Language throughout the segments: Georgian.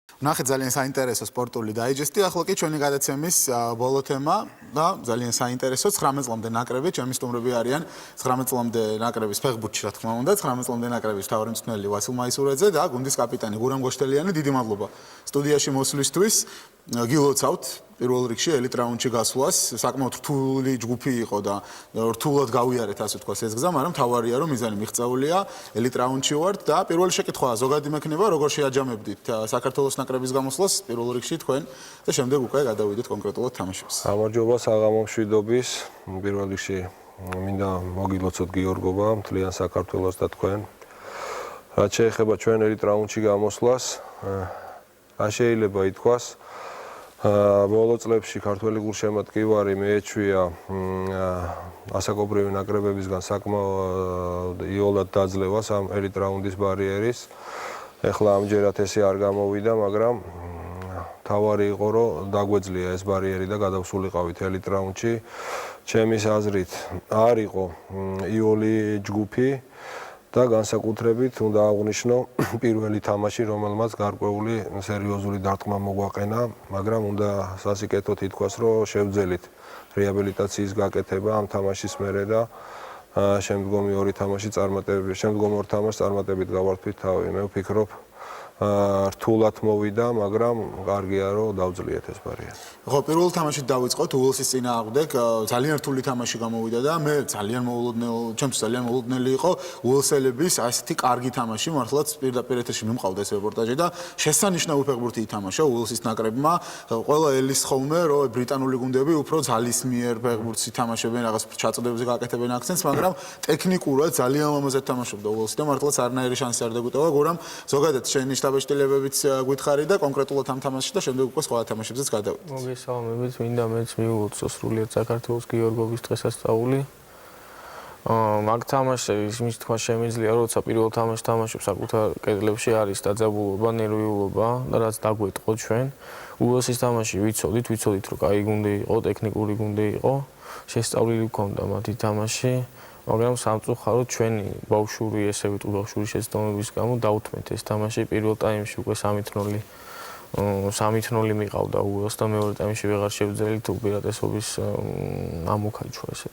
ნახეთ ძალიან საინტერესო სპორტული დაიჯესტი. ახლა კი ჩვენი გადაცემის ბოლო თემა და ძალიან საინტერესო 19 წლამდე ნაკრები, ჩემი სტუმრები არიან 19 წლამდე ნაკრების ფეხბურთში, რა თქმა უნდა, 19 წლამდე ნაკრების მთავარი მწვრთნელი ვასილ მაისურაძე და გუნდის კაპიტანი გურამ გოშტელიანი. დიდი მადლობა სტუდიაში მოსვლისთვის. გილოცავთ პირველ რიგში ელიტ რაუნდში გასვლას. საკმაოდ რთული ჯგუფი იყო და რთულად გავიარეთ, ასე თქვა ეს გზა, მაგრამ თავარია რომ მიზანი მიღწეულია. ელიტ რაუნდში ვართ და პირველი შეკითხვა ზოგადი მექნება, როგორ შეაჯამებდით საქართველოს ნაკრების გამოსვლას პირველ რიგში თქვენ და შემდეგ უკვე გადავიდეთ კონკრეტულად თამაშებს. გამარჯობა, საღამო მშვიდობის. პირველ რიგში მინდა მოგილოცოთ გიორგობა, მთლიან საქართველოს და თქვენ. რაც შეეხება ჩვენ ელიტ რაუნდში გამოსვლას, რა შეიძლება ითქვას, ბოლო წლებში ქართველი გულშემატკივარი მიეჩვია ასაკობრივი ნაკრებებისგან საკმაოდ იოლად დაძლევას ამ ელიტ რაუნდის ბარიერის. ეხლა ამჯერად ესე არ გამოვიდა, მაგრამ თავარი იყო, რომ დაგვეძლია ეს ბარიერი და გადავსულიყავით ელიტ რაუნდში. ჩემის აზრით არ იყო იოლი ჯგუფი და განსაკუთრებით უნდა აღვნიშნო პირველი თამაში, რომელმაც გარკვეული სერიოზული დარტყმა მოგვაყენა, მაგრამ უნდა სასიკეთოდ ითქვას, რომ შევძელით რეაბილიტაციის გაკეთება ამ თამაშის მერე და შემდგომი ორი თამაში შემდგომ ორ თამაშს წარმატებით გავართვით თავი. მე ვფიქრობ, რთულად მოვიდა, მაგრამ კარგია, რომ დავძლიეთ ეს ბარიერი. ხო, პირველ თამაშით დავიწყოთ უელსის წინააღმდეგ. ძალიან რთული თამაში გამოვიდა და მე ჩემთვის ძალიან მოულოდნელი იყო უელსელების ასეთი კარგი თამაში. მართლაც პირდაპირ ეთერში მიმყავდა ეს რეპორტაჟი და შესანიშნავი ფეხბურთი ითამაშა უელსის ნაკრებმა. ყველა ელის ხოლმე, რომ ბრიტანული გუნდები უფრო ძალისმიერ ფეხბურთს ითამაშებენ, რაღაც ჩაწოდებებზე გააკეთებენ აქცენტს, მაგრამ ტექნიკურად ძალიან ლამაზად თამაშობდა უელსი და მართლაც არნაირი შანსი არ დაგვიტოვა. გურამ, ზოგადად შენი შტაბ-შტილებებიც გვითხარი და კონკრეტულად ამ თამაშში და შემდეგ უკვე სხვა თამაშებზეც გადავიდეთ. მოგესალმებით, მინდა მეც მივულოცო სრულიად საქართველოს გიორგობის დღესასწაული. მაგ თამაში იმის თქვა შემიძლია, როცა პირველ თამაშს თამაშობ საკუთარ კედლებში არის დაძაბულობა, ნერვიულობა და რაც დაგვეტყო ჩვენ. უელსის თამაში ვიცოდით, რომ კაი გუნდი იყო, ტექნიკური გუნდი იყო, შესწავლილი გქონდა მათი თამაში. მაგრამ სამწუხაროდ ჩვენი ბავშვური ესევით ბავშვური შეცდომების გამო დაუთმეთ ეს თამაში პირველ ტაიმში უკვე 3-0 მიყავდა უელს და მეორე ტაიმში ვეღარ შევძელით უპირატესობის ამოქაიჩვა ესე.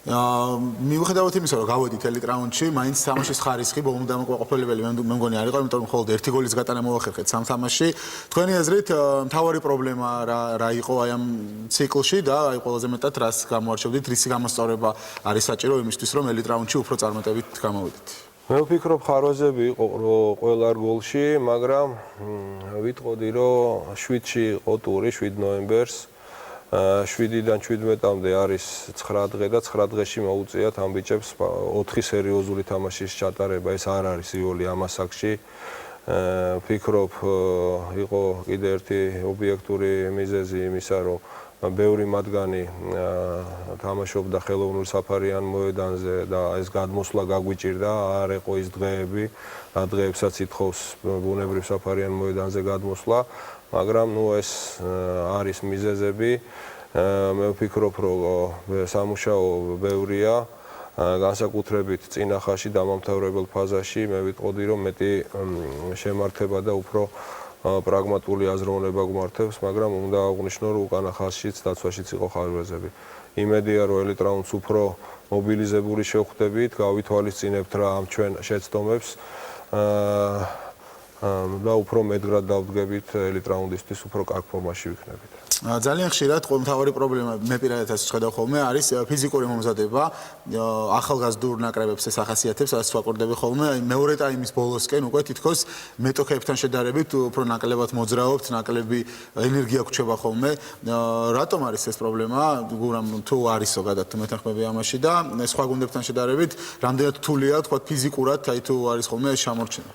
მიუხედავად იმისა, რომ გავედით ელიტ რაუნდში, მაინც თამაშის ხარისხი ბოლომდე დამაკმაყოფილებელი მე მგონი არ იყო, იმიტომ რომ მხოლოდ ერთი გოლის გატანა მოახერხეთ სამ თამაშში. თქვენი აზრით, მთავარი პრობლემა რა იყო აი ამ ციკლში და აი ყველაზე მეტად რას გამოარჩევდით, რისი გამოსწორება არის საჭირო იმისთვის, რომ ელიტ რაუნდში უფრო წარმატებით გამოვიდეთ? მე ვფიქრობ, ხარვეზები იყო ყველა გოლში, მაგრამ ვიტყოდი, რომ 7-ში იყო ტური, 7 ნოემბერს. 7-დან 17-მდე არის 9 დღე და 9 დღეში მოუწიათ ამ ბიჭებს 4 სერიოზული თამაშის ჩატარება. ეს არ არის იოლი ამ ასაკში. ვფიქრობ, იყო კიდე ერთი ობიექტური მიზეზი იმისა, რომ ბევრი მათგანი თამაშობდა ხელოვნურ საფარიან მოედანზე და ეს გადმოსვლა გაგვიჭირდა, არ იყო ის დღეები, რა დღეებსაც ითხოვს ბუნებრივ საფარიან მოედანზე გადმოსვლა. მაგრამ ეს არის მიზეზები. მე ვფიქრობ, რომ სამუშაო ბევრია, განსაკუთრებით წინა ხაზში დამამთავრებელ ფაზაში. მე ვიტყოდი, რომ მეტი შემართება და უფრო პრაგმატული აზროვნება გვმართებს, მაგრამ უნდა აღვნიშნო, რომ უკანა ხაზშიც დაცვაშიც იყო ხარვეზები. იმედია, რომ ელიტ რაუნდს უფრო მობილიზებული შევხვდებით, გავითვალისწინებთ რა ამ ჩვენ შეცდომებს. და უფრო მეტგრად დავდგებით ელიტ რაუნდისთვის უფრო კარგ ფორმაში ვიქნებით. ძალიან ხშირად მთავარი პრობლემა მე პირადადაც ვხედავ ხოლმე არის ფიზიკური მომზადება. ახალგაზრდულ ნაკრებებს ეს ახასიათებს, რაც ვაკურდები ხოლმე. აი მეორე ტაიმის ბოლოსკენ უკვე თითქოს მეტოქეებთან შედარებით უფრო ნაკლებად მოძრაობთ, ნაკლები ენერგია გვჩება ხოლმე. რატომ არის ეს პრობლემა? გურამ თუ არის ზოგადად მეთანხმები ამაში და სხვა გუნდებთან შედარებით რამდენად რთულია თქვა ფიზიკურად აი თუ არის ხოლმე ეს შემორჩენა?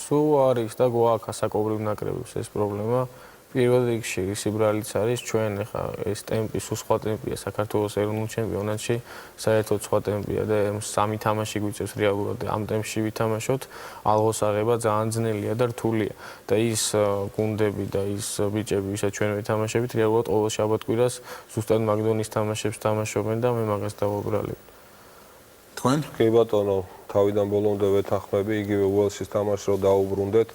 სულ არის და გვაქვს ასაკობრივ ნაკრებებს ეს პრობლემა. პირველ რიგში ისი ბრალიც არის ჩვენ ახლა ეს ტემპი სულ სხვა ტემპია საქართველოს ეროვნულ ჩემპიონატში, საერთოდ სხვა ტემპია და სამი თამაში გვიწევს რეალურად ამ ტემპში ვითამაშოთ. ალღოს აღება ძალიან ძნელია და რთულია და ის გუნდები და ის ბიჭები, ვისაც ჩვენ ვეთამაშებით, რეალურად ყოველ შაბათ-კვირას ზუსტად მაგდონის თამაშებს თამაშობენ და მე მაგას დავუბრალებ. თქვენ? კი ბატონო, თავიდან ბოლომდე ვეთანხმები, იგივე უელსის თამაშს რო დაუბრუნდეთ.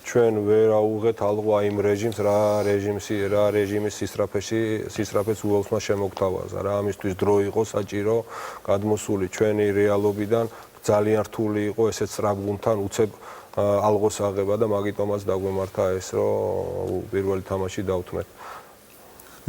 ჩვენ ვერ აუღეთ ალღა იმ რეჟიმს, რა რეჟიმის სისწრაფეს უელსმა შემოგთავაზა. რა ამისთვის დრო იყო საჭირო გადმოსული ჩვენი რეალობიდან ძალიან რთული იყო ესეც სტრაგუნთან უცებ ალღოს აღება და მაგიტომაც დაგვემართა ეს რომ პირველი თამაში დავთმეთ.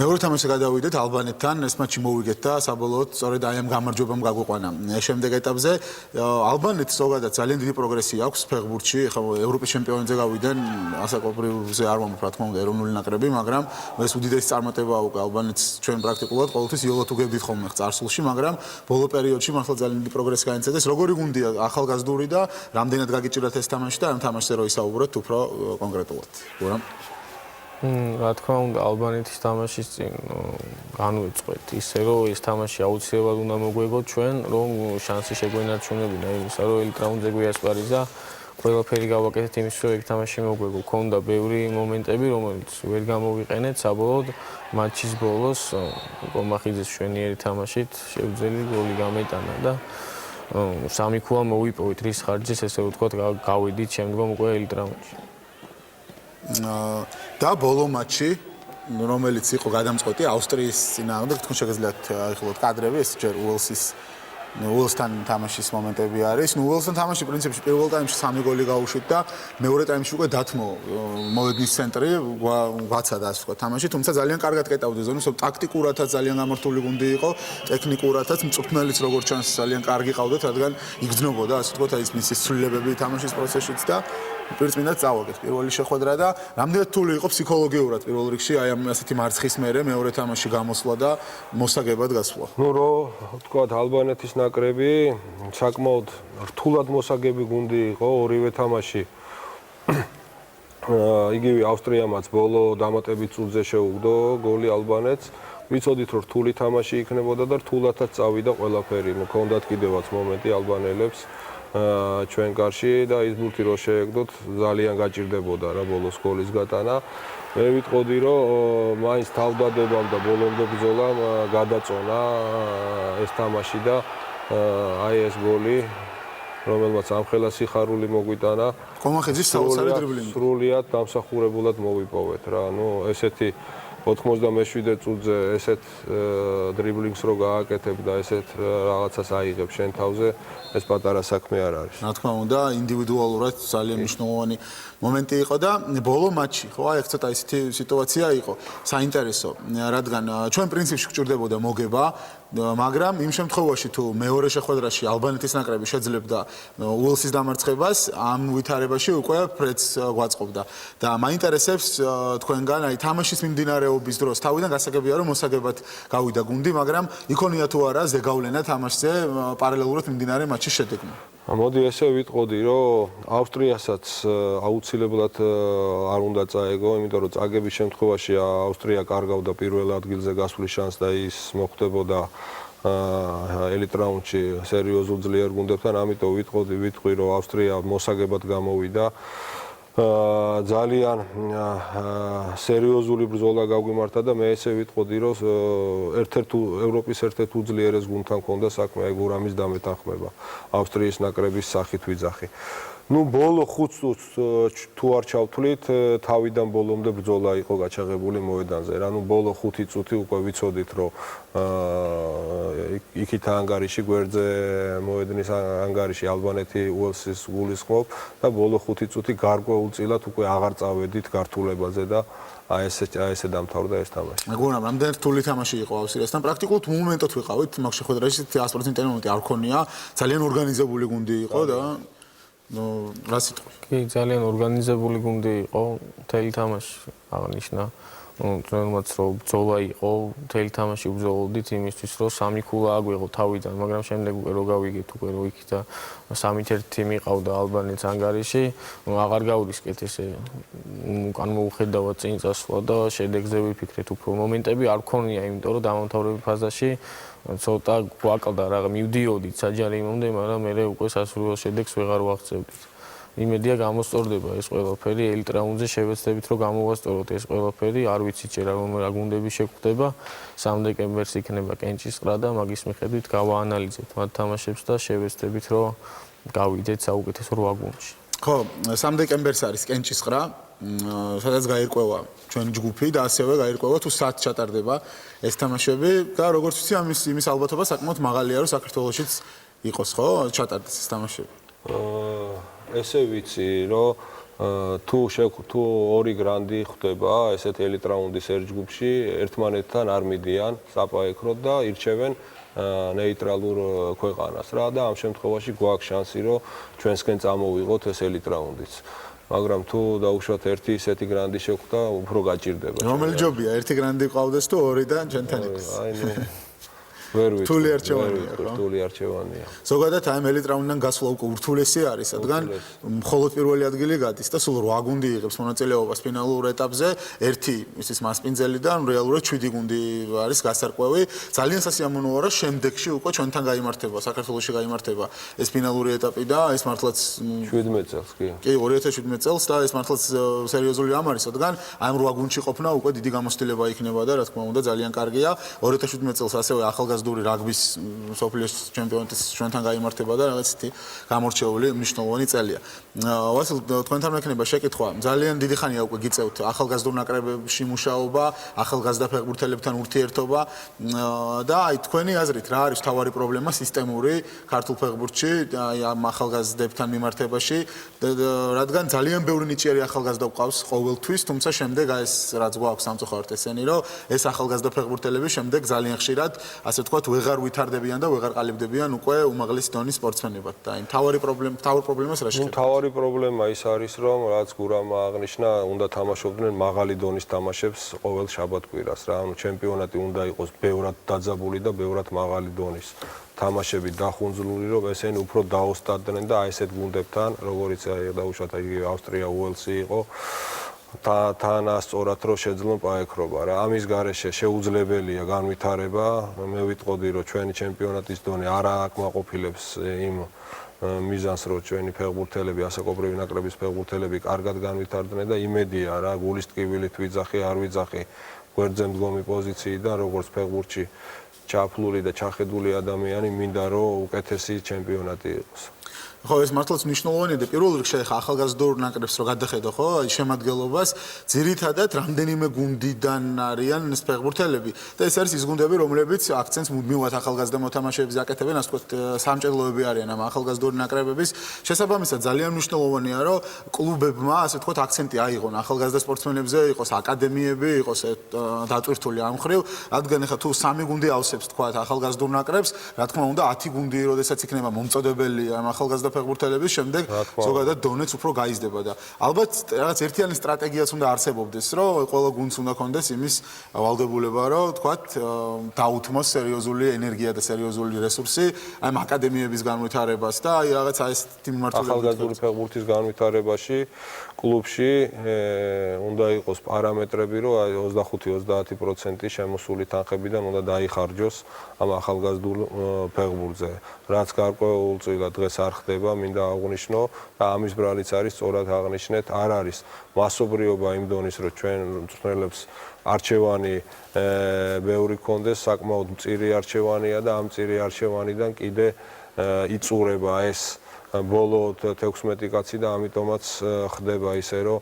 მეორე თამაში გადავიდეთ ალბანეთთან, ეს მატჩი მოვიგეთ და საბოლოოდ სწორედ აი ამ გამარჯვებამ გაგვიყვანა. შემდეგ ეტაპზე ალბანეთს ზოგადად ძალიან დიდი პროგრესი აქვს ფეხბურთში, ხო ევროპის ჩემპიონატზე გავიდნენ, ასაკობრივზე არ მომხ რა თქმა უნდა ეროვნული ნაკრები, მაგრამ ეს უდიდესი წარმატება უკვე ალბანეთს ჩვენ პრაქტიკულად ყოველთვის იოლად უგებდით ხოლმე წარსულში, მაგრამ ბოლო პერიოდში მართლა ძალიან დიდი პროგრესი გაინცედეს. როგორი გუნდია ახალგაზრდური და რამდენად გაგიჭირათ ეს თამაში და ამ თამაშზე რო ისაუბროთ უფრო კონკრეტულად. გურამ რა თქმა უნდა ალბანეთის თამაშის წინ განვეწყვეთ ისე რომ ეს თამაში აუცილებლად უნდა მოგვეგოთ ჩვენ რომ შანსი შეგვენარჩუნებინა იმისა რომ ელიტ-რაუნდზე გვიასპარეზა ყველაფერი გავაკეთეთ იმის რომ ეგ თამაში მოგვეგო ქონდა ბევრი მომენტები რომელიც ვერ გამოვიყენეთ საბოლოოდ მატჩის ბოლოს კომახიძის შვენიერი თამაშით შევძელი გოლი გამეტანა და სამი ქულა მოვიპოვით რის ხარჯის ესე ვთქვათ გავედით შემდგომ უკვე ელიტ-რაუნდში და ბოლო მატჩი რომელიც იყო გადამწყვეტი ავსტრიის წინააღმდეგ თქო შეგიძლიათ აიხილოთ კადრები ეს ჯერ უელსთან თამაშის მომენტები არის უელსთან თამაში პრინციპში პირველ ტაიმში 3 გოლი გაუშვით და მეორე ტაიმში უკვე დათმო მოედნის ცენტრი გვაცადა ასე ვთქვათ თამაში თუმცა ძალიან კარგად კეტავდა ზონას ტაქტიკურადაც ძალიან გამართული გუნდი იყო ტექნიკურადაც მწვრთნელიც როგორც ჩანს ძალიან კარგი ყავდათ რადგან იგრძნობოდა ასე ვთქვათ ის მისი ცვლილებები თამაშის პროცესშიც და პირწმინდად წავაგეთ პირველი შეხვედრა და რამდენად რთული იყო ფსიქოლოგიურად პირველ რიგში აი ამ ასეთი მარცხის მერე მეორე თამაში გამოსვლა და მოსაგებად გასვლა. ნუ რო ვთქვათ ალბანეთის ნაკრები საკმაოდ რთულად მოსაგები გუნდი იყო ორივე თამაში. იგივე ავსტრიამაც ბოლო დამატებით წუთზე შეუგდო გოლი ალბანეთს. ვიცოდით რომ რთული თამაში იქნებოდა და რთულადაც წავიდა ყველაფერი. მქონდათ კიდევაც მომენტი ალბანელებს ჩვენ კარში და ის ბურთი რო შეეგდოთ ძალიან გაჭირდებოდა რა ბოლოს გოლის გატანა. მე ვიტყოდი რომ მაინც თავდადებამ და ბოლომდე ბრძოლამ გადაწონა ეს თამაში და აი ეს გოლი რომელმაც ამხელა სიხარული მოგვიტანა კომახიძის საოცარი დრიბლინგი სრულიად დამსახურებულად მოვიპოვეთ რა ნუ ესეთი 97 წუთზე ესეთ დრიბლინგს რო გააკეთებ და ესეთ რაღაცას აიღებ შენ თავზე ეს პატარა საქმე არ არის. რა თქმა უნდა, ინდივიდუალურად ძალიან მნიშვნელოვანი მომენტი იყო და ბოლო მატჩი, ხო, აი ცოტა ისეთი სიტუაცია იყო, საინტერესო, რადგან ჩვენ პრინციპში გვჭირდებოდა მოგება, მაგრამ იმ შემთხვევაში თუ მეორე შეხვედრაში ალბანეთის ნაკრები შეძლებდა უელსის დამარცხებას, ამ ვითარებაში უკვე ფრედს გვაწყობდა და მაინტერესებს თქვენგან აი თამაშის მიმდინარეობის დროს თავიდან გასაგებია რომ მოსაგებად გავიდა გუნდი, მაგრამ იქონია თუ არა ზეგავლენა თამაშზე პარალელურად მიმდინარე მატჩის შედეგმა. მოდი ესე ვიტყოდი, რომ ავსტრიასაც აუცილებლად არ უნდა წაეგო, იმიტომ რომ წაგების შემთხვევაში ავსტრია კარგავდა პირველ ადგილზე გასვლის შანსს და ის მოხდებოდა ელიტ რაუნდში სერიოზულ ძლიერ გუნდებთან, ამიტომ ვიტყვი, რომ ავსტრია მოსაგებად გამოვიდა. ძალიან სერიოზული ბრძოლა გაგვიმართა და მე ესე ვიტყოდი, რომ ევროპის ერთ-ერთ უძლიერეს გუნდთან ქონდა საქმე, აი გურამის დამეთანხმება. ავსტრიის ნაკრების სახით ვიძახი. ნუ ბოლო 5 წუთს თუ არ ჩავთვლით, თავიდან ბოლომდე ბრძოლა იყო გაჩაღებული მოედანზე. რა ნუ ბოლო 5 წუთი უკვე ვიცოდით, რომ იქით ანგარიში გვერდზე მოედნის ანგარიში ალბანეთი უელსის გულისხმობ და ბოლო 5 წუთი გარკვეულწილად უკვე აღარ წავედით გართულებაზე და აი ესე დამთავრდა ეს თამაში. მეგონა, რამდენი რთული თამაში იყო ავსტრიასთან. პრაქტიკულად მომენტად ვიყავით მაგ შეხვედრაში 100% მომენტი არ ქონია. ძალიან ორგანიზებული გუნდი იყო და ნუ რა სიტყვი? კი, ძალიან ორგანიზებული გუნდი იყო, მთელი თამაში აღნიშნა. რომელმაც რომ ბრძოლა იყო, მთელი თამაში ვბრძოლობდით იმისთვის, რომ 3 ქულა აგვიღო თავიდან, მაგრამ შემდეგ უკვე რო გავიგეთ უკვე რო იქით და 3-1 თიმი ყავდა ალბანეთს ანგარიში, აღარ გავრისკეთ ესე უკან მოუხედავად წინ წასვლა და შედეგზე ვიფიქრეთ უფრო მომენტები არ ქონია, იმიტომ რომ დამამთავრებელ ფაზაში ცოტა გვაკლდა რა მივდიოდით საჯარი იმამდე, მაგრამ მე უკვე სასურველ შედეგს ვეღარ ვაღწევდით. იმედია გამოსწორდება ეს ყველაფერი ელიტ რაუნდზე შევეცდებით რომ გამოვასწოროთ ეს ყველაფერი არ ვიცით ჯერ რომ რა გუნდები შეგვხვდება 3 დეკემბერს იქნება კენჭისყრა და მაგის მიხედვით გავაანალიზეთ მათ თამაშებს და შევეცდებით რომ გავიდეთ საუკეთესო 8 გუნდში ხო, 3 დეკემბერს არის კენჭისყრა, სადაც გაირკვევა ჩვენი ჯგუფი და ასევე გაირკვევა თუ სად ჩატარდება ეს თამაშები და როგორც ვიცი იმის ალბათობა საკმაოდ მაღალია რომ საქართველოშიც იყოს ხო ჩატარდეს ეს თამაშები. ესე ვიცი რომ თუ ორი გრანდი ხდება ესეთ ელიტ რაუნდის ერთ ჯგუფში ერთმანეთთან არ მიდიან საპაექროდ და ირჩევენ ნეიტრალურ ქვეყანას რა და ამ შემთხვევაში გვაქვს შანსი რომ ჩვენსკენ წამოვიღოთ ეს ელიტ რაუნდიც. მაგრამ თუ დაუშვათ ერთი ისეთი გრანდი შეხვდა, უფრო გაჭირდება. რომელი ჯობია, ერთი გრანდი ყავდეს თუ ორიდან ჩვენთან იყოს. აი ნუ ვერ ვიცი. რთული არჩევანია, ხო? რთული არჩევანია. ზოგადად აი ელიტ რაუნდიდან გასვლა უკვე ურთულესი არის, რადგან მხოლოდ პირველი ადგილი გადის და სულ 8 გუნდი იღებს მონაწილეობას ფინალურ ეტაპზე, ერთი ისის მასპინძელიდან რეალურად 7 გუნდი არის გასარკვევი. ძალიან სასიამოვნოა, რომ შემდეგში უკვე ჩვენთან გაიმართება, საქართველოში გაიმართება ეს ფინალური ეტაპი და ეს მართლაც 17 წელს კი. კი, 2017 წელს და ეს მართლაც სერიოზული რამ არის, რადგან აი 8 გუნდში ყოფნა უკვე დიდი გამოცდილება იქნება და რა თქმა უნდა ძალიან კარგია. 2017 წელს ასევე ახალგაზრდული რაგბის სოფლიოს ჩემპიონატის ჩვენთან გაიმართება და რაღაც ისეთი გამორჩეული მნიშვნელოვანი წელია. ვასილ, თქვენთან მექნება შეკითხვა. ძალიან დიდი ხანია უკვე გიწევთ ახალგაზრდულ ნაკრებებში მუშაობა, ახალგაზრდა ფეხბურთელებთან ურთიერთობა და აი თქვენი აზრით რა არის მთავარი პრობლემა სისტემური ქართულ ფეხბურთში, აი ამ ახალგაზრდებთან მიმართებაში, რადგან ძალიან ბევრი ნიჭიერი ახალგაზრდა გვყავს ყოველთვის, თუმცა შემდეგ აი ეს რაც გვაქვს სამწუხაროდ ესენი, რომ ეს ახალგაზრდა ფეხბურთელები შემდეგ ძალიან ხშირად ასე ვთქვათ, ვეღარ ვითარდებიან და ვეღარ ყალიბდებიან უკვე უმაღლესი დონის სპორტსმენებად. და აი მთავარ პრობლემას რა შეხედავთ? მთავარი პრობლემა ის არის, რომ რაც გურამმა აღნიშნა, უნდა თამაშობდნენ მაღალი დონის თამაშებს ყოველ შაბათ-კვირას რა. ანუ ჩემპიონატი უნდა იყოს ბევრად დაძაბული და ბევრად მაღალი დონის თამაშები დახუნძლული, რომ ესენი უფრო დაოსტადნენ და აი ესეთ გუნდებთან, როგორიც აი დაუშვათ აი ავსტრია, უელსი იყო თანასწორად რომ შეძლონ პაექრობა რა. ამის გარეშე შეუძლებელია განვითარება. მე ვიტყოდი რომ ჩვენი ჩემპიონატის დონე არ აკმაყოფილებს იმ მიზანს რომ ჩვენი ფეხბურთელები, ასაკობრივი ნაკრების ფეხბურთელები კარგად განვითარდნენ და იმედია რა გულის ტკივილით ვიძახი, არ ვიძახი გვერდზე მდგომი პოზიციიდან როგორც ფეხბურთში ჩაფლული და ჩახედული ადამიანი მინდა რომ უკეთესი ჩემპიონატი იყოს. ხო, ეს მართლაც მნიშვნელოვანია და პირველ რიგში ხა ახალგაზრდულ ნაკრებს რო გადახედო, ხო, აი შემადგენლობას ძირითადად რამდენიმე გუნდიდან არიან ეს ფეხბურთელები და ეს არის ის გუნდები, რომლებიც აქცენტს მუდმივად ახალგაზრდა მოთამაშეებს აკეთებენ, ასე ვთქვათ, სამჭედლოები არიან ამ ახალგაზრდული ნაკრებების. შესაბამისად, ძალიან მნიშვნელოვანია, რომ კლუბებმა, ასე ვთქვათ, აქცენტი აიღონ ახალგაზრდა სპორტსმენებზე, იყოს აკადემიები, იყოს დატვირთული ამ ხრივ, რადგან ხა თუ 3 გუნდი ავსებს, ვთქვათ, ახალგაზრდულ ნაკრებს, რა თქმა უნდა 10 გუნდი როდესაც იქნება მომწოდებელი ამ ახალგაზრდა ფეხბურთელების შემდეგ ზოგადად დონეც უფრო გაიზრდება და ალბათ რაღაც ერთიანი სტრატეგიაც უნდა არსებობდეს, რომ ყველა გუნდს უნდა კონდეს იმის ვალდებულება, რომ თქვათ დაუთმოს სერიოზული ენერგია და სერიოზული რესურსი აი აკადემიების განვითარებას და აი რაღაც აი ეს მიმართულებით ახალგაზრდული ფეხბურთის განვითარებაში კლუბში უნდა იყოს პარამეტრები, რომ აი 25-30% შემოსული თანხებიდან უნდა დაიხარჯოს ამ ახალგაზრდულ ფეხბურთზე. რაც გარკვეულწილად დღეს არ ხდება, მინდა აღვნიშნო და ამის ბრალიც არის სწორად აღნიშნეთ, არ არის მასობრიობა იმ დონის, რომ ჩვენ მწვრთნელებს არჩევანი ბევრი კონდეს, საკმაოდ მწირი არჩევანია და ამ მწირი არჩევანიდან კიდე იწურება ეს ბოლო 16 კაცი და ამიტომაც ხდება ისე, რომ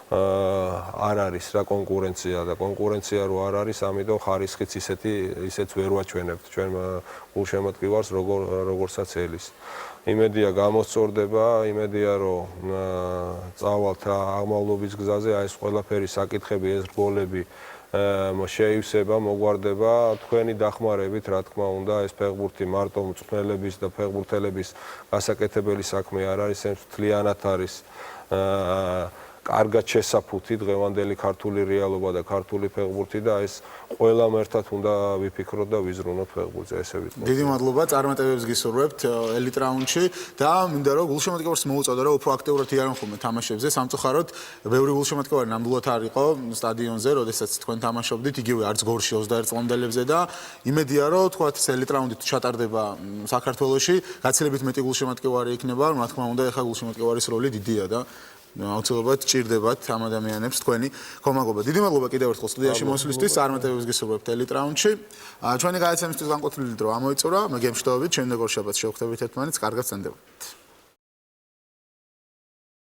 არ არის რა კონკურენცია და კონკურენცია რო არ არის, ამიტომ ხარისხიც ისეც ვერ ვაჩვენებთ ჩვენ გულშემატკივარს როგორცაც ელის. იმედია გამოსწორდება, იმედია რომ წავალთ აღმავლობის გზაზე, აი ეს ყველაფერი საკითხები, ეს რგოლები შეივსება, მოგვარდება თქვენი დახმარებით, რა თქმა უნდა, ეს ფეხბურთი მარტო მწვრთნელების და ფეხბურთელების გასაკეთებელი საქმე არ არის, ეს მთლიანად არის კარგად შესაფუთი დღევანდელი ქართული რეალობა და ქართული ფეხბურთი და ეს ყველამ ერთად უნდა ვიფიქროთ და ვიზრუნოთ ფეხბურთზე, ესე ვიტყოდ. დიდი მადლობა, წარმატებებს გისურვებთ ელიტ რაუნდში და მინდა რომ გულშემატკივარს მოუწოდო, რომ უფრო აქტიურად იარონ ხოლმე თამაშებზე. სამწუხაროდ, ბევრი გულშემატკივარი ნამდვილად არ იყო სტადიონზე, როდესაც თქვენ თამაშობდით, იგივე არც გორში 21 წლამდელებზე და იმედია, რომ თქვათ ეს ელიტ რაუნდი ჩატარდება საქართველოში, გაცილებით მეტი გულშემატკივარი იქნება, რა თქმა უნდა, ეხლა გულშემატკივარის როლი დიდია და აუცილებლად ჭირდებათ ამ ადამიანებს თქვენი ხომაგობა. დიდი მადლობა კიდევ ერთხელ სტუდიაში მოსვლისთვის, წარმატებებს გისურვებთ ელიტ რაუნდში. ჩვენი გადაცემისთვის განკუთვნილი დრო ამოიწურა, მე გემშვიდობებით, შემდეგ ორ შაბათს შევხვდებით ერთმანეთს, კარგად წენდებოდეთ.